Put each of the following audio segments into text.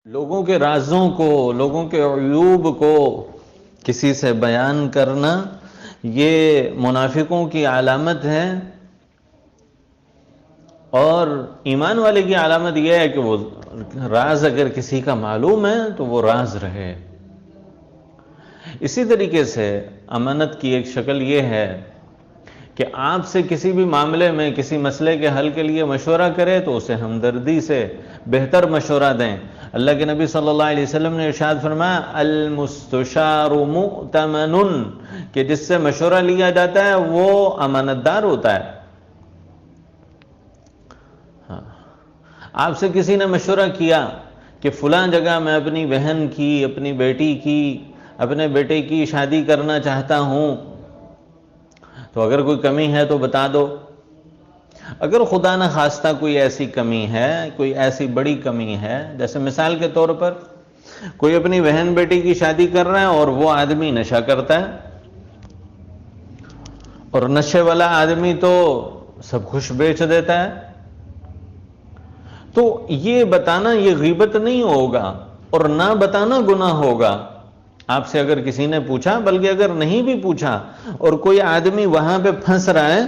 لوگوں کے رازوں کو، لوگوں کے عیوب کو کسی سے بیان کرنا یہ منافقوں کی علامت ہے، اور ایمان والے کی علامت یہ ہے کہ وہ راز اگر کسی کا معلوم ہے تو وہ راز رہے۔ اسی طریقے سے امانت کی ایک شکل یہ ہے کہ آپ سے کسی بھی معاملے میں کسی مسئلے کے حل کے لیے مشورہ کرے تو اسے ہمدردی سے بہتر مشورہ دیں۔ اللہ کے نبی صلی اللہ علیہ وسلم نے ارشاد فرمایا المستشار مؤتمن، کہ جس سے مشورہ لیا جاتا ہے وہ امانت دار ہوتا ہے۔ آپ سے کسی نے مشورہ کیا کہ فلاں جگہ میں اپنی بہن کی، اپنی بیٹی کی، اپنے بیٹے کی شادی کرنا چاہتا ہوں، تو اگر کوئی کمی ہے تو بتا دو۔ اگر خدا نہ خواستہ کوئی ایسی کمی ہے، کوئی ایسی بڑی کمی ہے، جیسے مثال کے طور پر کوئی اپنی بہن بیٹی کی شادی کر رہا ہے اور وہ آدمی نشہ کرتا ہے، اور نشے والا آدمی تو سب کچھ بیچ دیتا ہے، تو یہ بتانا یہ غیبت نہیں ہوگا، اور نہ بتانا گناہ ہوگا۔ آپ سے اگر کسی نے پوچھا، بلکہ اگر نہیں بھی پوچھا، اور کوئی آدمی وہاں پہ پھنس رہا ہے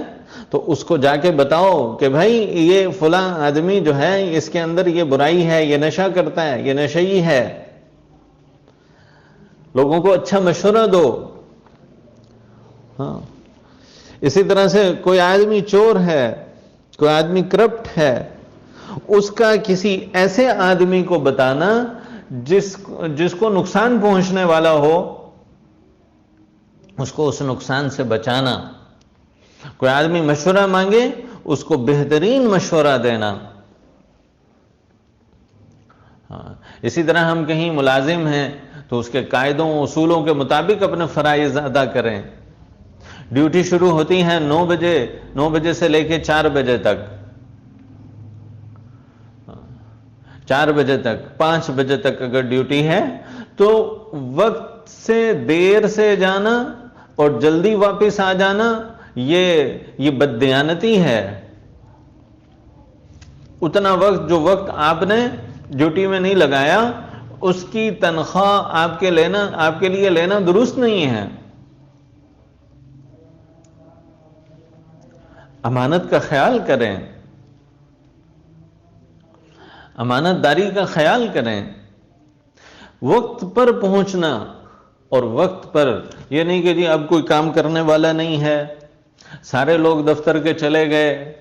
تو اس کو جا کے بتاؤ کہ بھائی یہ فلاں آدمی جو ہے اس کے اندر یہ برائی ہے، یہ نشہ کرتا ہے، یہ نشئی ہے۔ لوگوں کو اچھا مشورہ دو۔ ہاں، اسی طرح سے کوئی آدمی چور ہے، کوئی آدمی کرپٹ ہے، اس کا کسی ایسے آدمی کو بتانا جس کو نقصان پہنچنے والا ہو، اس کو اس نقصان سے بچانا۔ کوئی آدمی مشورہ مانگے، اس کو بہترین مشورہ دینا۔ اسی طرح ہم کہیں ملازم ہیں تو اس کے قاعدوں اصولوں کے مطابق اپنے فرائض ادا کریں۔ ڈیوٹی شروع ہوتی ہے 9 بجے سے لے کے 4 بجے تک، 4 بجے تک، 5 بجے تک اگر ڈیوٹی ہے تو وقت سے دیر سے جانا اور جلدی واپس آ جانا یہ بددیانتی ہے۔ اتنا وقت جو وقت آپ نے ڈیوٹی میں نہیں لگایا، اس کی تنخواہ آپ کے لیے لینا درست نہیں ہے۔ امانت کا خیال کریں، امانت داری کا خیال کریں۔ وقت پر پہنچنا، اور وقت پر یہ نہیں کہ جی اب کوئی کام کرنے والا نہیں ہے، سارے لوگ دفتر کے چلے گئے،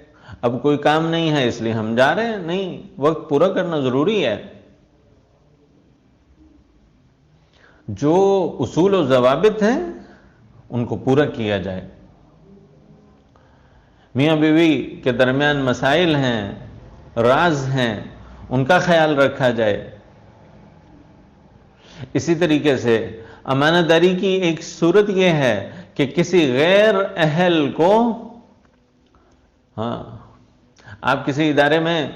اب کوئی کام نہیں ہے اس لیے ہم جا رہے ہیں۔ نہیں، وقت پورا کرنا ضروری ہے۔ جو اصول و ضوابط ہیں ان کو پورا کیا جائے۔ میاں بیوی کے درمیان مسائل ہیں، راز ہیں، ان کا خیال رکھا جائے۔ اسی طریقے سے امانت داری کی ایک صورت یہ ہے کہ کسی غیر اہل کو، آپ کسی ادارے میں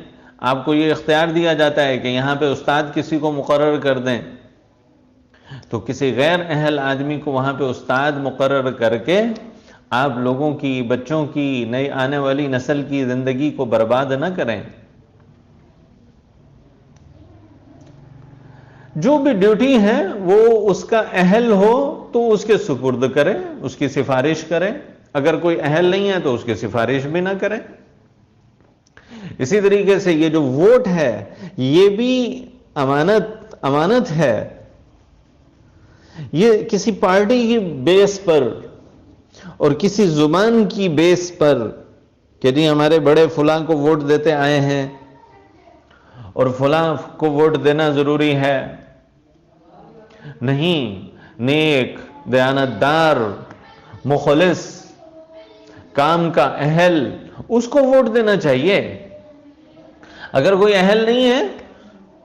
آپ کو یہ اختیار دیا جاتا ہے کہ یہاں پہ استاد کسی کو مقرر کر دیں، تو کسی غیر اہل آدمی کو وہاں پہ استاد مقرر کر کے آپ لوگوں کی، بچوں کی، نئی آنے والی نسل کی زندگی کو برباد نہ کریں۔ جو بھی ڈیوٹی ہے وہ اس کا اہل ہو تو اس کے سپرد کرے، اس کی سفارش کرے۔ اگر کوئی اہل نہیں ہے تو اس کی سفارش بھی نہ کرے۔ اسی طریقے سے یہ جو ووٹ ہے یہ بھی امانت ہے۔ یہ کسی پارٹی کی بیس پر اور کسی زبان کی بیس پر کہ جی ہمارے بڑے فلاں کو ووٹ دیتے آئے ہیں اور فلاں کو ووٹ دینا ضروری ہے، نہیں۔ نیک، دیانتدار، مخلص، کام کا اہل، اس کو ووٹ دینا چاہیے۔ اگر کوئی اہل نہیں ہے،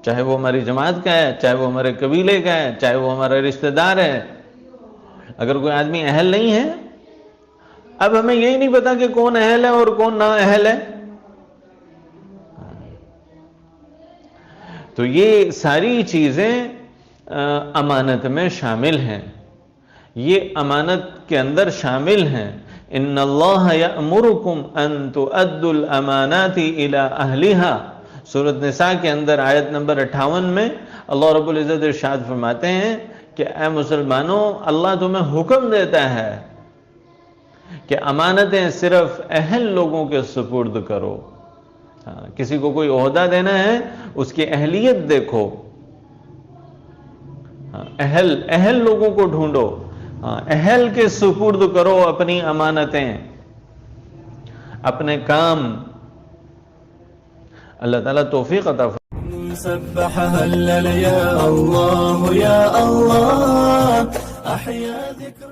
چاہے وہ ہماری جماعت کا ہے، چاہے وہ ہمارے قبیلے کا ہے، چاہے وہ ہمارا رشتہ دار ہے، اگر کوئی آدمی اہل نہیں ہے، اب ہمیں یہی نہیں پتا کہ کون اہل ہے اور کون نا اہل ہے۔ تو یہ ساری چیزیں امانت میں شامل ہیں، یہ امانت کے اندر شامل ہیں۔ ان اللہ یأمرکم ان تؤدوا الامانات الی اہلہا، سورۃ نساء کے اندر آیت نمبر 58 میں اللہ رب العزت ارشاد فرماتے ہیں کہ اے مسلمانوں، اللہ تمہیں حکم دیتا ہے کہ امانتیں صرف اہل لوگوں کے سپرد کرو. کسی کو کوئی عہدہ دینا ہے، اس کی اہلیت دیکھو، اہل لوگوں کو ڈھونڈو، اہل کے سپرد کرو اپنی امانتیں، اپنے کام. اللہ تعالیٰ توفیق عطا فرمائے. سبح هلل يا الله يا الله أحيا ذكر